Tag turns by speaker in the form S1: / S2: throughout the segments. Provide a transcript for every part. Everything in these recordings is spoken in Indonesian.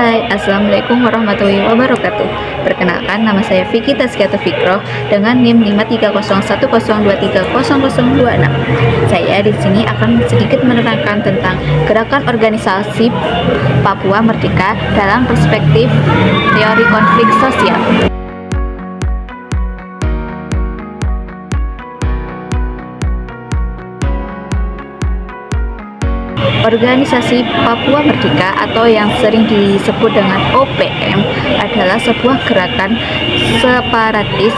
S1: Hai, Assalamualaikum warahmatullahi wabarakatuh. Perkenalkan, nama saya Vicky Tazkiyah Fikroh dengan NIM 53010230026. Saya di sini akan sedikit menerangkan tentang gerakan organisasi Papua Merdeka dalam perspektif teori konflik sosial. Organisasi Papua Merdeka atau yang sering disebut dengan OPM adalah sebuah gerakan separatis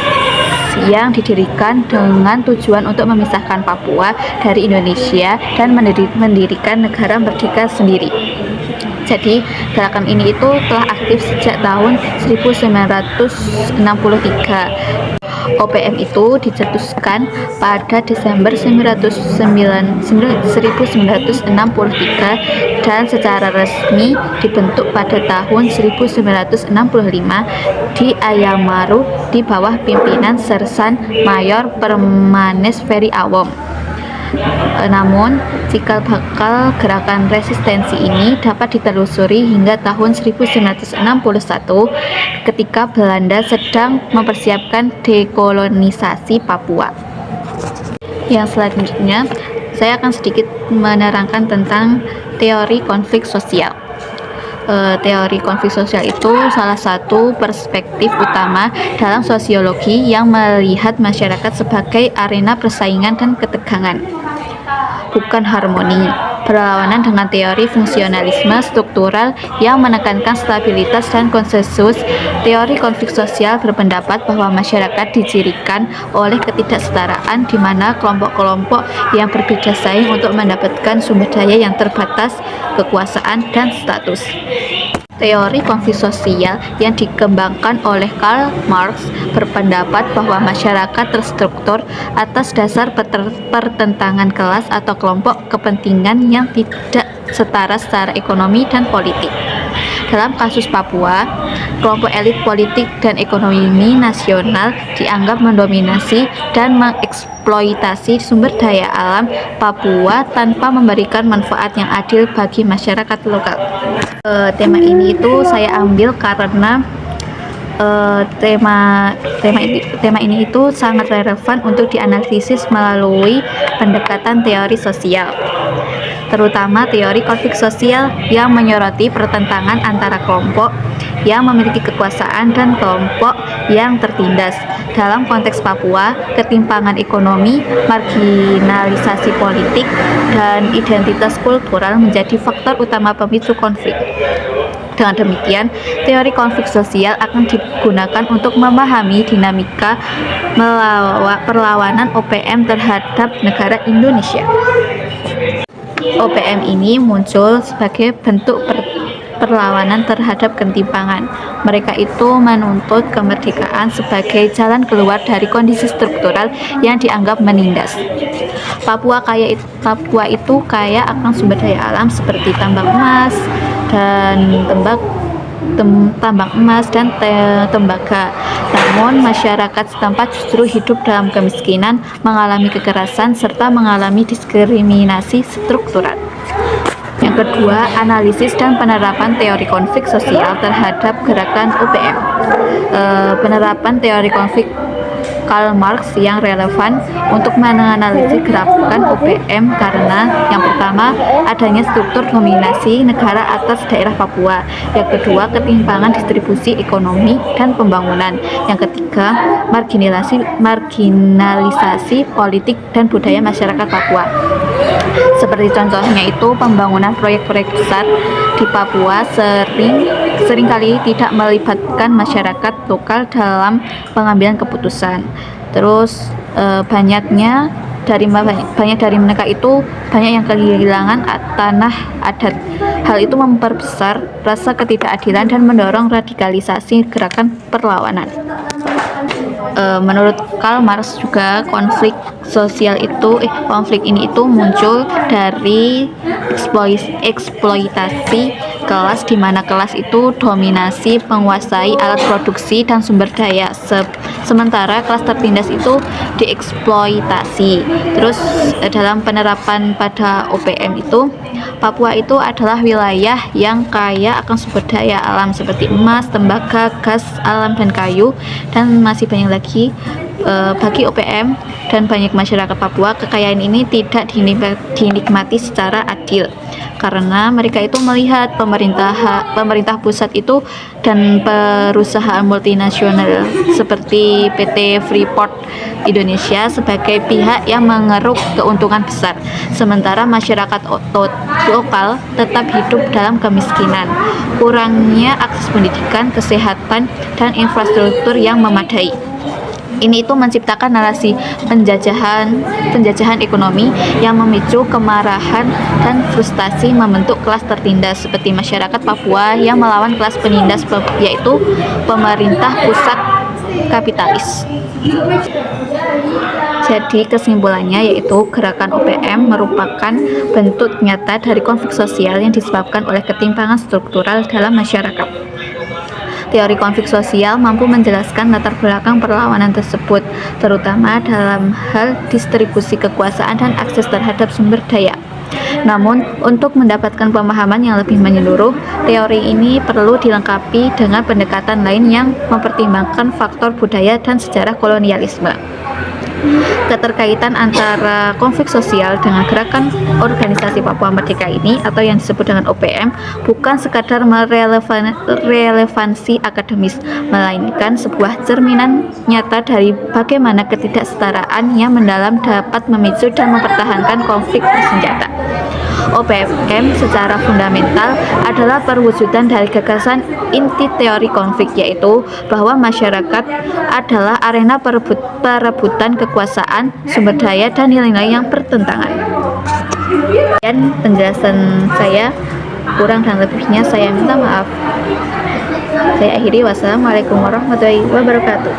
S1: yang didirikan dengan tujuan untuk memisahkan Papua dari Indonesia dan mendirikan negara merdeka sendiri. Jadi gerakan ini itu telah aktif sejak tahun 1963. OPM itu dicetuskan pada Desember 1963 dan secara resmi dibentuk pada tahun 1965 di Ayamaru di bawah pimpinan Sersan Mayor Permanes Ferry Awom. Namun, cikal bakal gerakan resistensi ini dapat ditelusuri hingga tahun 1961 ketika Belanda sedang mempersiapkan dekolonisasi Papua. Yang selanjutnya, saya akan sedikit menerangkan tentang teori konflik sosial. Teori konflik sosial itu salah satu perspektif utama dalam sosiologi yang melihat masyarakat sebagai arena persaingan dan ketegangan, bukan harmoni. Berlawanan dengan teori fungsionalisme struktural yang menekankan stabilitas dan konsensus, teori konflik sosial berpendapat bahwa masyarakat dicirikan oleh ketidaksetaraan di mana kelompok-kelompok yang berbeda saing untuk mendapatkan sumber daya yang terbatas, kekuasaan, dan status. Teori konflik sosial yang dikembangkan oleh Karl Marx berpendapat bahwa masyarakat terstruktur atas dasar pertentangan kelas atau kelompok kepentingan yang tidak setara secara ekonomi dan politik. Dalam kasus Papua, kelompok elit politik dan ekonomi nasional dianggap mendominasi dan mengeksploitasi sumber daya alam Papua tanpa memberikan manfaat yang adil bagi masyarakat lokal. Tema ini itu saya ambil karena tema ini itu sangat relevan untuk dianalisis melalui pendekatan teori sosial, terutama teori konflik sosial yang menyoroti pertentangan antara kelompok yang memiliki kekuasaan dan kelompok yang tertindas. Dalam konteks Papua, ketimpangan ekonomi, marginalisasi politik, dan identitas kultural menjadi faktor utama pemicu konflik. Dengan demikian, teori konflik sosial akan digunakan untuk memahami dinamika perlawanan OPM terhadap negara Indonesia. OPM ini muncul sebagai bentuk perlawanan terhadap ketimpangan. Mereka itu menuntut kemerdekaan sebagai jalan keluar dari kondisi struktural yang dianggap menindas. Papua itu kaya akan sumber daya alam seperti tambang emas dan tembaga. Namun masyarakat setempat justru hidup dalam kemiskinan, mengalami kekerasan, serta mengalami diskriminasi struktural. Yang kedua, analisis dan penerapan teori konflik sosial terhadap gerakan OPM. Penerapan teori konflik Karl Marx yang relevan untuk menganalisis gerakan OPM karena yang pertama, adanya struktur dominasi negara atas daerah Papua. Yang kedua, ketimpangan distribusi ekonomi dan pembangunan. Yang ketiga, marginalisasi politik dan budaya masyarakat Papua. Seperti contohnya itu pembangunan proyek-proyek besar di Papua seringkali tidak melibatkan masyarakat lokal dalam pengambilan keputusan. Terus banyak dari mereka itu banyak yang kehilangan tanah adat. Hal itu memperbesar rasa ketidakadilan dan mendorong radikalisasi gerakan perlawanan. Menurut Karl Marx juga konflik ini itu muncul dari eksploitasi kelas, di mana kelas itu dominasi menguasai alat produksi dan sumber daya, sementara kelas tertindas itu dieksploitasi. Terus dalam penerapan pada OPM itu, Papua itu adalah wilayah yang kaya akan sumber daya alam seperti emas, tembaga, gas alam, dan kayu, dan masih banyak lagi. Bagi OPM dan banyak masyarakat Papua, kekayaan ini tidak dinikmati secara adil karena mereka itu melihat pemerintah pusat itu dan perusahaan multinasional seperti PT Freeport Indonesia sebagai pihak yang mengeruk keuntungan besar, sementara masyarakat lokal tetap hidup dalam kemiskinan, kurangnya akses pendidikan, kesehatan, dan infrastruktur yang memadai. Ini itu menciptakan narasi penjajahan ekonomi yang memicu kemarahan dan frustasi, membentuk kelas tertindas seperti masyarakat Papua yang melawan kelas penindas, yaitu pemerintah pusat kapitalis. Jadi kesimpulannya yaitu gerakan OPM merupakan bentuk nyata dari konflik sosial yang disebabkan oleh ketimpangan struktural dalam masyarakat. Teori konflik sosial mampu menjelaskan latar belakang perlawanan tersebut, terutama dalam hal distribusi kekuasaan dan akses terhadap sumber daya. Namun, untuk mendapatkan pemahaman yang lebih menyeluruh, teori ini perlu dilengkapi dengan pendekatan lain yang mempertimbangkan faktor budaya dan sejarah kolonialisme. Keterkaitan antara konflik sosial dengan gerakan organisasi Papua Merdeka ini atau yang disebut dengan OPM bukan sekadar relevansi akademis, melainkan sebuah cerminan nyata dari bagaimana ketidaksetaraan yang mendalam dapat memicu dan mempertahankan konflik bersenjata. OPM secara fundamental adalah perwujudan dari gagasan inti teori konflik, yaitu bahwa masyarakat adalah arena perebutan kekuasaan, sumber daya, dan nilai-nilai yang bertentangan. Dan penjelasan saya, kurang dan lebihnya saya minta maaf. Saya akhiri, wassalamualaikum warahmatullahi wabarakatuh.